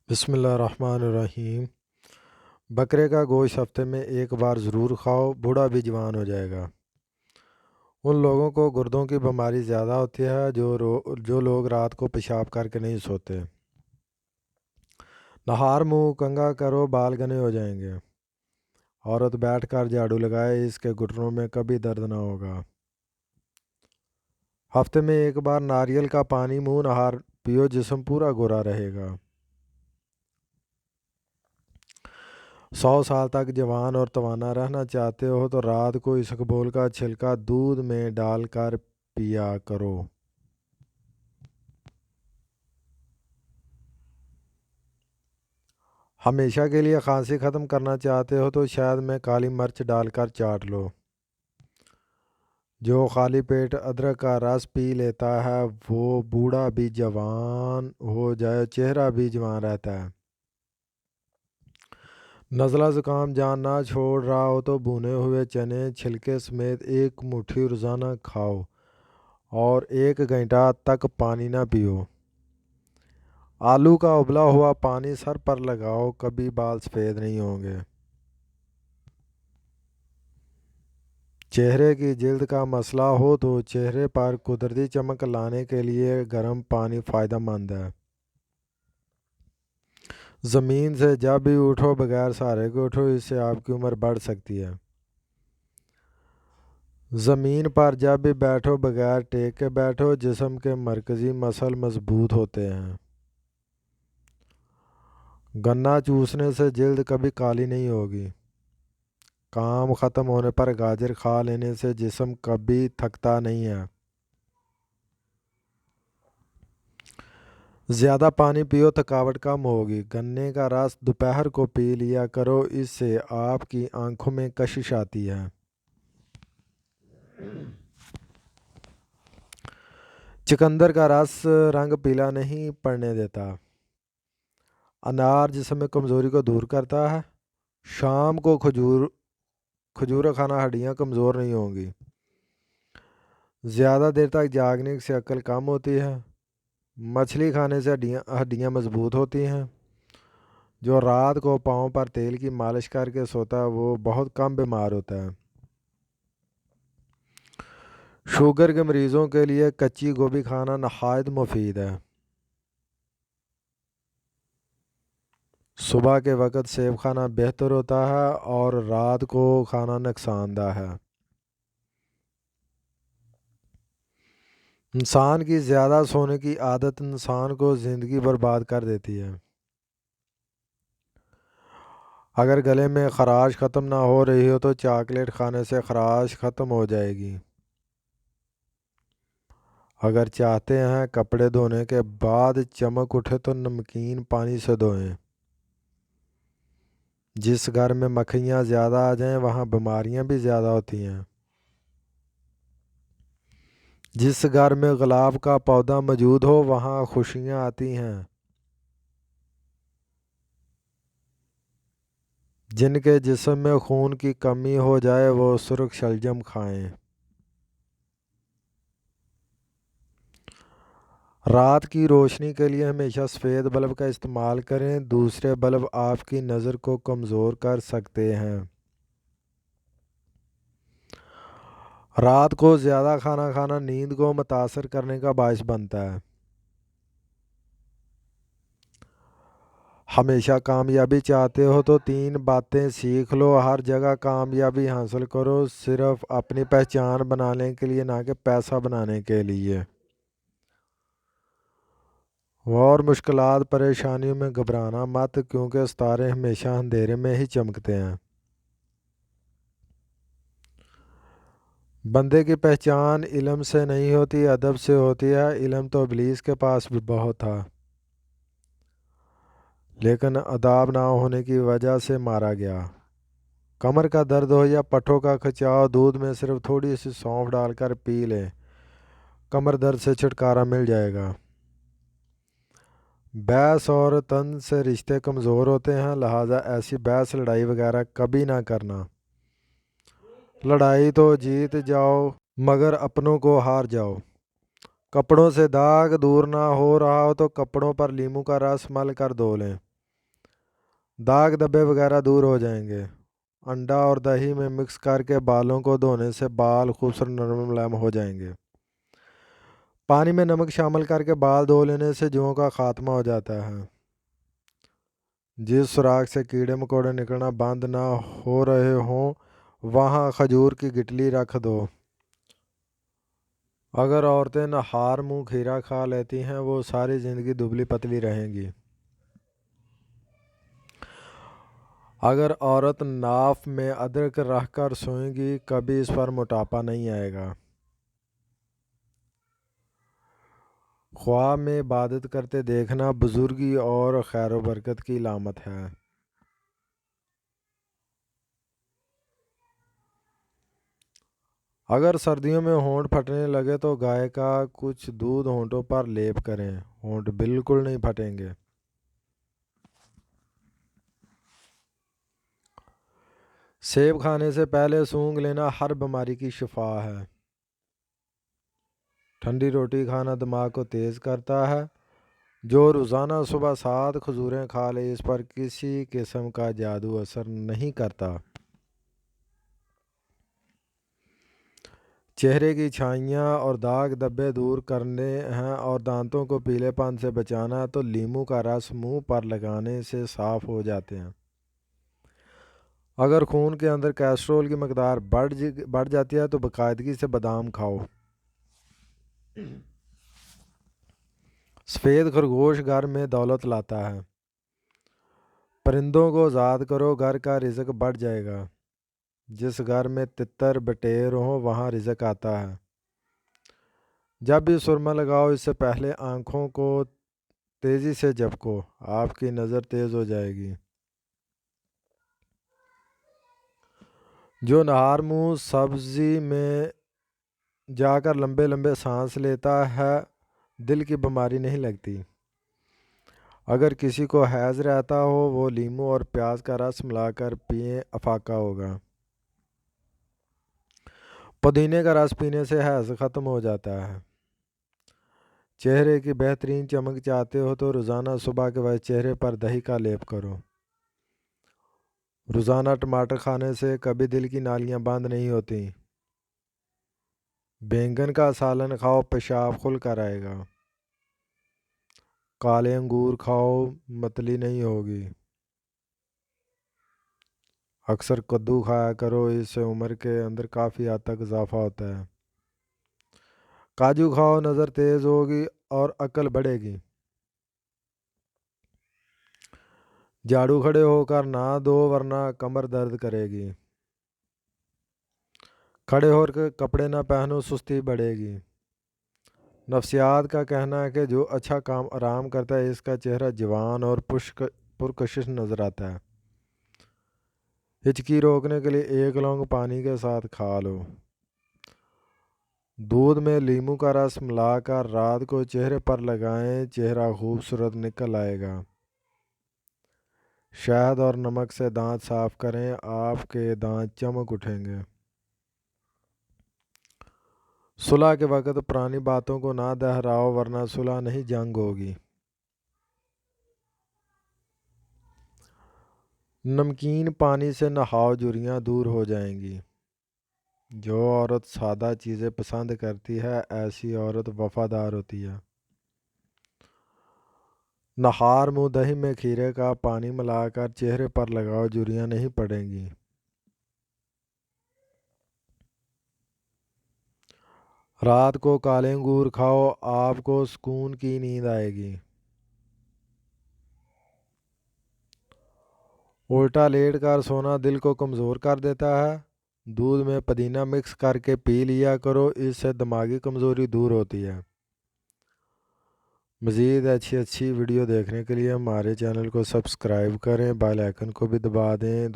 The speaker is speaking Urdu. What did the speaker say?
بسم اللہ الرحمن الرحیم۔ بکرے کا گوشت ہفتے میں ایک بار ضرور کھاؤ، بوڑھا بھی جوان ہو جائے گا۔ ان لوگوں کو گردوں کی بیماری زیادہ ہوتی ہے جو لوگ رات کو پیشاب کر کے نہیں سوتے۔ نہار منہ کنگا کرو، بال گھنے ہو جائیں گے۔ عورت بیٹھ کر جھاڑو لگائے، اس کے گھٹنوں میں کبھی درد نہ ہوگا۔ ہفتے میں ایک بار ناریل کا پانی منہ نہار پیو، جسم پورا گورا رہے گا۔ 100 سال تک جوان اور توانا رہنا چاہتے ہو تو رات کو اسبگول کا چھلکا دودھ میں ڈال کر پیا کرو۔ ہمیشہ کے لیے کھانسی ختم کرنا چاہتے ہو تو شاید میں کالی مرچ ڈال کر چاٹ لو۔ جو خالی پیٹ ادرک کا رس پی لیتا ہے وہ بوڑھا بھی جوان ہو جائے، چہرہ بھی جوان رہتا ہے۔ نزلہ زکام جان نہ چھوڑ رہا ہو تو بھونے ہوئے چنے چھلکے سمیت ایک مٹھی روزانہ کھاؤ اور 1 گھنٹہ تک پانی نہ پیو۔ آلو کا ابلا ہوا پانی سر پر لگاؤ، کبھی بال سفید نہیں ہوں گے۔ چہرے کی جلد کا مسئلہ ہو تو چہرے پر قدرتی چمک لانے کے لیے گرم پانی فائدہ مند ہے۔ زمین سے جب بھی اٹھو بغیر سہارے کے اٹھو، اس سے آپ کی عمر بڑھ سکتی ہے۔ زمین پر جب بھی بیٹھو بغیر ٹیک کے بیٹھو، جسم کے مرکزی مسل مضبوط ہوتے ہیں۔ گنا چوسنے سے جلد کبھی کالی نہیں ہوگی۔ کام ختم ہونے پر گاجر کھا لینے سے جسم کبھی تھکتا نہیں ہے۔ زیادہ پانی پیو، تھکاوٹ کم ہوگی۔ گنے کا رس دوپہر کو پی لیا کرو، اس سے آپ کی آنکھوں میں کشش آتی ہے۔ چقندر کا رس رنگ پیلا نہیں پڑنے دیتا۔ انار جسم میں کمزوری کو دور کرتا ہے۔ شام کو کھجور کھانا ہڈیاں کمزور نہیں ہوں گی۔ زیادہ دیر تک جاگنے سے عقل کم ہوتی ہے۔ مچھلی کھانے سے ہڈیاں مضبوط ہوتی ہیں۔ جو رات کو پاؤں پر تیل کی مالش کر کے سوتا ہے وہ بہت کم بیمار ہوتا ہے۔ شوگر کے مریضوں کے لیے کچی گوبھی کھانا نہایت مفید ہے۔ صبح کے وقت سیب کھانا بہتر ہوتا ہے اور رات کو کھانا نقصان دہ ہے۔ انسان کی زیادہ سونے کی عادت انسان کو زندگی برباد کر دیتی ہے۔ اگر گلے میں خراش ختم نہ ہو رہی ہو تو چاکلیٹ کھانے سے خراش ختم ہو جائے گی۔ اگر چاہتے ہیں کپڑے دھونے کے بعد چمک اٹھے تو نمکین پانی سے دھوئیں۔ جس گھر میں مکھیاں زیادہ آ جائیں وہاں بیماریاں بھی زیادہ ہوتی ہیں۔ جس گھر میں گلاب کا پودا موجود ہو وہاں خوشیاں آتی ہیں۔ جن کے جسم میں خون کی کمی ہو جائے وہ سرخ شلجم کھائیں۔ رات کی روشنی کے لیے ہمیشہ سفید بلب کا استعمال کریں، دوسرے بلب آپ کی نظر کو کمزور کر سکتے ہیں۔ رات کو زیادہ کھانا کھانا نیند کو متاثر کرنے کا باعث بنتا ہے۔ ہمیشہ کامیابی چاہتے ہو تو 3 باتیں سیکھ لو۔ ہر جگہ کامیابی حاصل کرو، صرف اپنی پہچان بنانے کے لیے نہ کہ پیسہ بنانے کے لیے۔ اور مشکلات پریشانیوں میں گھبرانا مت، کیونکہ ستارے ہمیشہ اندھیرے میں ہی چمکتے ہیں۔ بندے کی پہچان علم سے نہیں ہوتی، ادب سے ہوتی ہے۔ علم تو ابلیس کے پاس بھی بہت تھا، لیکن ادب نہ ہونے کی وجہ سے مارا گیا۔ کمر کا درد ہو یا پٹھوں کا کھچاؤ، دودھ میں صرف تھوڑی سی سونف ڈال کر پی لیں، کمر درد سے چھٹکارا مل جائے گا۔ بحث اور طنز سے رشتے کمزور ہوتے ہیں، لہذا ایسی بحث لڑائی وغیرہ کبھی نہ کرنا۔ لڑائی تو جیت جاؤ مگر اپنوں کو ہار جاؤ۔ کپڑوں سے داغ دور نہ ہو رہا ہو تو کپڑوں پر لیموں کا رس مل کر دھو لیں۔ داغ دبے وغیرہ دور ہو جائیں گے۔ انڈا اور دہی میں مکس کر کے بالوں کو دھونے سے بال خوبصورت نرم ملائم ہو جائیں گے۔ پانی میں نمک شامل کر کے بال دھو لینے سے جوؤں کا خاتمہ ہو جاتا ہے۔ جس سوراخ سے کیڑے مکوڑے نکلنا بند نہ ہو رہے ہوں وہاں کھجور کی گٹلی رکھ دو۔ اگر عورتیں نہار منہ کھیرا کھا لیتی ہیں وہ ساری زندگی دبلی پتلی رہیں گی۔ اگر عورت ناف میں ادرک رکھ کر سوئیں گی کبھی اس پر موٹاپا نہیں آئے گا۔ خواب میں عبادت کرتے دیکھنا بزرگی اور خیر و برکت کی علامت ہے۔ اگر سردیوں میں ہونٹ پھٹنے لگے تو گائے کا کچھ دودھ ہونٹوں پر لیپ کریں، ہونٹ بالکل نہیں پھٹیں گے۔ سیب کھانے سے پہلے سونگھ لینا ہر بیماری کی شفا ہے۔ ٹھنڈی روٹی کھانا دماغ کو تیز کرتا ہے۔ جو روزانہ صبح 7 کھجوریں کھا لے اس پر کسی قسم کا جادو اثر نہیں کرتا۔ چہرے کی چھائیاں اور داغ دبے دور کرنے ہیں اور دانتوں کو پیلے پن سے بچانا ہے تو لیموں کا رس منہ پر لگانے سے صاف ہو جاتے ہیں۔ اگر خون کے اندر کیسٹرول کی مقدار بڑھ جاتی ہے تو باقاعدگی سے بادام کھاؤ۔ سفید خرگوش گھر میں دولت لاتا ہے۔ پرندوں کو آزاد کرو گھر کا رزق بڑھ جائے گا۔ جس گھر میں تتر بٹیر ہوں وہاں رزق آتا ہے۔ جب بھی سرما لگاؤ اس سے پہلے آنکھوں کو تیزی سے جھپکو، آپ کی نظر تیز ہو جائے گی۔ جو نہار منہ سبزی میں جا کر لمبے لمبے سانس لیتا ہے دل کی بیماری نہیں لگتی۔ اگر کسی کو حیض رہتا ہو وہ لیموں اور پیاز کا رس ملا کر پئیں، افاقہ ہوگا۔ پودینے کا رس پینے سے حیض ختم ہو جاتا ہے۔ چہرے کی بہترین چمک چاہتے ہو تو روزانہ صبح کے وقت چہرے پر دہی کا لیپ کرو۔ روزانہ ٹماٹر کھانے سے کبھی دل کی نالیاں بند نہیں ہوتی۔ بینگن کا سالن کھاؤ، پیشاب کھل کر آئے گا۔ کالے انگور کھاؤ، متلی نہیں ہوگی۔ اکثر کدو کھایا کرو، اس سے عمر کے اندر کافی حد تک اضافہ ہوتا ہے۔ کاجو کھاؤ، نظر تیز ہوگی اور عقل بڑھے گی۔ جھاڑو کھڑے ہو کر نہ دو ورنہ کمر درد کرے گی۔ کھڑے ہو کر کپڑے نہ پہنو، سستی بڑھے گی۔ نفسیات کا کہنا ہے کہ جو اچھا کام آرام کرتا ہے اس کا چہرہ جوان اور پرکشش نظر آتا ہے۔ ہچکی روکنے کے لیے 1 لونگ پانی کے ساتھ کھا لو۔ دودھ میں لیموں کا رس ملا کر رات کو چہرے پر لگائیں، چہرہ خوبصورت نکل آئے گا۔ شہد اور نمک سے دانت صاف کریں، آپ کے دانت چمک اٹھیں گے۔ صلح کے وقت پرانی باتوں کو نہ دہراؤ ورنہ صلح نہیں جنگ ہوگی۔ نمکین پانی سے نہاؤ، جھریاں دور ہو جائیں گی۔ جو عورت سادہ چیزیں پسند کرتی ہے ایسی عورت وفادار ہوتی ہے۔ نہار منہ دہی میں کھیرے کا پانی ملا کر چہرے پر لگاؤ، جھریاں نہیں پڑیں گی۔ رات کو کالے انگور کھاؤ، آپ کو سکون کی نیند آئے گی۔ الٹا لیٹ کر سونا دل کو کمزور کر دیتا ہے۔ دودھ میں پودینہ مکس کر کے پی لیا کرو، اس سے دماغی کمزوری دور ہوتی ہے۔ مزید اچھی ویڈیو دیکھنے کے لیے ہمارے چینل کو سبسکرائب کریں، بیل آئیکن کو بھی دبا دیں۔